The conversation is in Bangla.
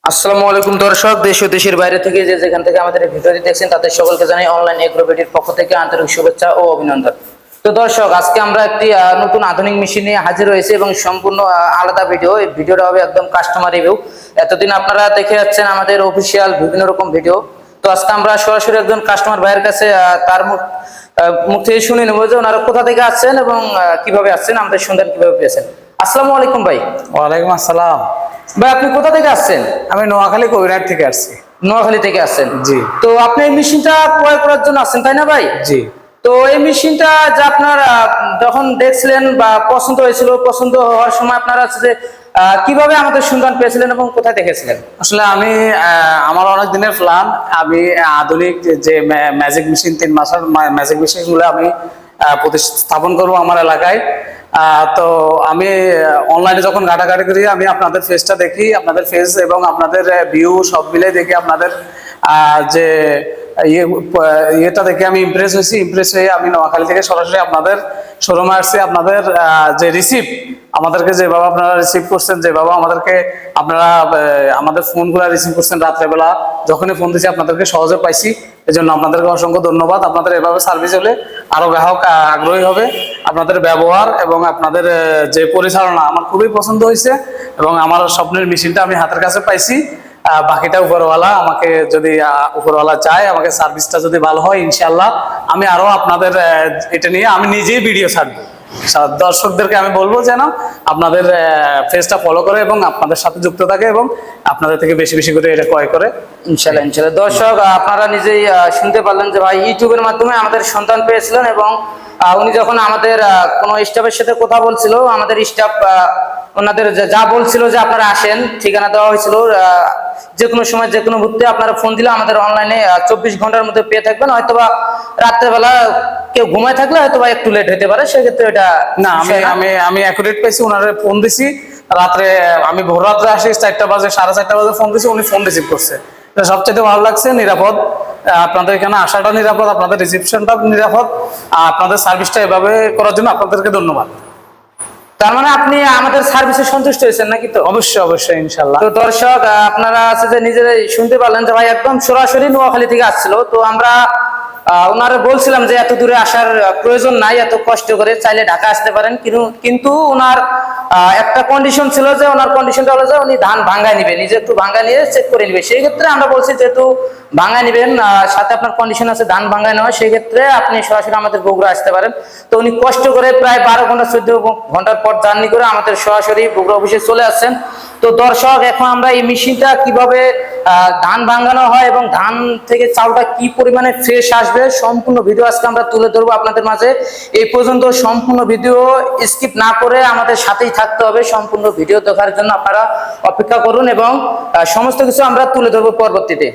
আসসালামু আলাইকুম দর্শক, দেশ ও দেশের বাইরে থেকে যেখান থেকে আমাদের এই ভিডিওটি দেখছেন তাদের সকলকে জানাই অনলাইন এগ্রোভেটির পক্ষ থেকে আন্তরিক শুভেচ্ছা ও অভিনন্দন। তো দর্শক, আজকে আমরা একটি নতুন আধুনিক মেশিন নিয়ে হাজির হয়েছি এবং সম্পূর্ণ আলাদা ভিডিও। এই ভিডিওটা হবে একদম কাস্টমার রিভিউ। এতদিন আপনারা দেখে যাচ্ছেন আমাদের অফিসিয়াল বিভিন্ন রকম ভিডিও, তো আজকে আমরা সরাসরি একজন কাস্টমার ভাইয়ের কাছে তার মুখ থেকে শুনে নেবো যে ওনারা কোথা থেকে আসছেন এবং কিভাবে আসছেন, আমাদের সন্ধান কিভাবে পেয়েছেন। আসসালামু আলাইকুম ভাই। ওয়ালাইকুম আসসালাম। ভাই, আপনি কোথা থেকে আসছেন? আমি নোয়াখালী কবিরহাট থেকে আসছি। নোয়াখালী থেকে আসছেন? জি। তো আপনি এই মেশিনটা ক্রয় করার জন্য আসছেন, তাই না ভাই? জি। তো এই মেশিনটা যে আপনার যখন দেখছিলেন বা পছন্দ হয়েছিল, পছন্দ হওয়ার সময় আপনারা হচ্ছে যে কিভাবে আমাদের সন্ধান পেয়েছিলেন এবং কোথায় দেখেছিলেন? আসলে আমি আমার অনেক দিনের প্ল্যান, আমি আধুনিক যে ম্যাজিক মেশিন 3 মাসের ম্যাজিক মেশিনগুলো আমি প্রতিস্থাপন করবো আমার এলাকায়। তো আমি অনলাইনে যখন ঘাটাঘাটি করি, আমি আপনাদের ফেসটা দেখি, আপনাদের ফেস এবং আপনাদের ভিউ সব মিলে দেখি আপনাদের যে ইয়েটা দেখে আমি ইমপ্রেস হয়ে আমি নোয়াখালী থেকে সরাসরি আপনাদের শোরুমে আসছি। আপনাদের যে আমাদেরকে যেভাবে আপনারা রিসিভ করছেন, যেভাবে আমাদেরকে আপনারা আমাদের ফোনগুলো রিসিভ করছেন রাত্রেবেলা, যখনই ফোন দিয়েছি আপনাদেরকে সহজে পাইছি। এই জন্য আপনাদেরকে অসংখ্য ধন্যবাদ। আপনাদের এভাবে সার্ভিস হলে আরো গ্রাহক আগ্রহী হবে। আপনাদের ব্যবহার এবং আপনাদের যে পরিচালনা আমার খুবই পছন্দ হয়েছে এবং আমার স্বপ্নের মেশিনটা আমি হাতের কাছে পাইছি। বাকিটা উপরওয়ালা, আমাকে যদি উপরওয়ালা চায়, আমাকে সার্ভিসটা যদি ভালো হয়, ইনশাল্লাহ আমি আরো আপনাদের এটা নিয়ে আমি নিজেই ভিডিও ছাড়বো। দর্শকদেরকে আমি বলবো যেন আপনাদের পেজটা ফলো করে এবং আপনাদের সাথে যুক্ত থাকে এবং আপনাদের থেকে বেশি বেশি করে এটা ক্রয় করে। ইনশাল্লাহ ইনশাল্লাহ। দর্শক, আপনারা নিজেই শুনতে পারলেন যে ভাই ইউটিউবের মাধ্যমে আমাদের সন্ধান পেয়েছিলেন এবং উনি যখন আমাদের কোনো স্টাফের সাথে কথা বলছিল, আমাদের স্টাফ ওনাদের যা বলছিল যে আপনারা আসেন, ঠিকানা দেওয়া হয়েছিল, যে কোনো সময় যে কোনো মুহূর্তে আপনারা ফোন দিলে আমাদের অনলাইনে 24 ঘন্টার মধ্যে পেয়ে থাকবেন। হয়তোবা রাত্রেবেলা কেউ ঘুমায় থাকলে হয়তোবা একটু লেট হতে পারে, সেক্ষেত্রে এটা না, আমি অ্যাকুরেট পাইছি। ওনারে ফোন দিছি রাত্রে, আমি ভোর রাত্রে আসি 4টা বাজে, 4:30 বাজে ফোন দিছি, উনি ফোন রিসিভ করছে। সবচেয়ে ভালো লাগছে, নিরাপদ। আপনাদের এখানে আসাটা নিরাপদ, আপনাদের রিসিপশনটা নিরাপদ, আপনাদের সার্ভিসটা এভাবে করার জন্য আপনাদেরকে ধন্যবাদ। তার মানে আপনি আমাদের সার্ভিসে সন্তুষ্ট হয়েছেন নাকি? তো অবশ্যই অবশ্যই, ইনশাল্লাহ। তো দর্শক, আপনারা আছে যে নিজেরাই শুনতে পারলেন যে ভাই একদম সরাসরি নোয়াখালী থেকে আসছিল। তো আমরা ওনারা বলছিলাম যে এত দূরে আসার প্রয়োজন নাই, এত কষ্ট করে চাইলে ঢাকা আসতে পারেন, কিন্তু ওনার একটা কন্ডিশন ছিল, যে ওনার কন্ডিশনটা হলো যে উনি ধান ভাঙ্গায় নিবে, নিজে একটু ভাঙ্গা নিয়ে চেক করে নিবে। সেই ক্ষেত্রে আমরা বলছি যেহেতু ভাঙ্গায় নিবেন, সাথে আপনার কন্ডিশন আছে ধান ভাঙ্গায় নেওয়া, সেই ক্ষেত্রে আপনি সরাসরি আমাদের বগুড়া আসতে পারেন। তো উনি কষ্ট করে প্রায় 12 ঘন্টা 14 ঘন্টার পর জার্নি করে আমাদের সরাসরি বগুড়া অফিসে চলে আসছেন। তো দর্শক, এখন আমরা এই মেশিনটা কিভাবে ধান ভাঙানো হয় এবং ধান থেকে চাউলটা কি পরিমাণে ফ্রেশ আসবে, সম্পূর্ণ ভিডিও আজকে আমরা তুলে ধরবো আপনাদের মাঝে। এই পর্যন্ত সম্পূর্ণ ভিডিও স্কিপ না করে আমাদের সাথেই থাকতে হবে। সম্পূর্ণ ভিডিও দেখার জন্য আপনারা অপেক্ষা করুন এবং সমস্ত কিছু আমরা তুলে ধরবো পরবর্তীতে।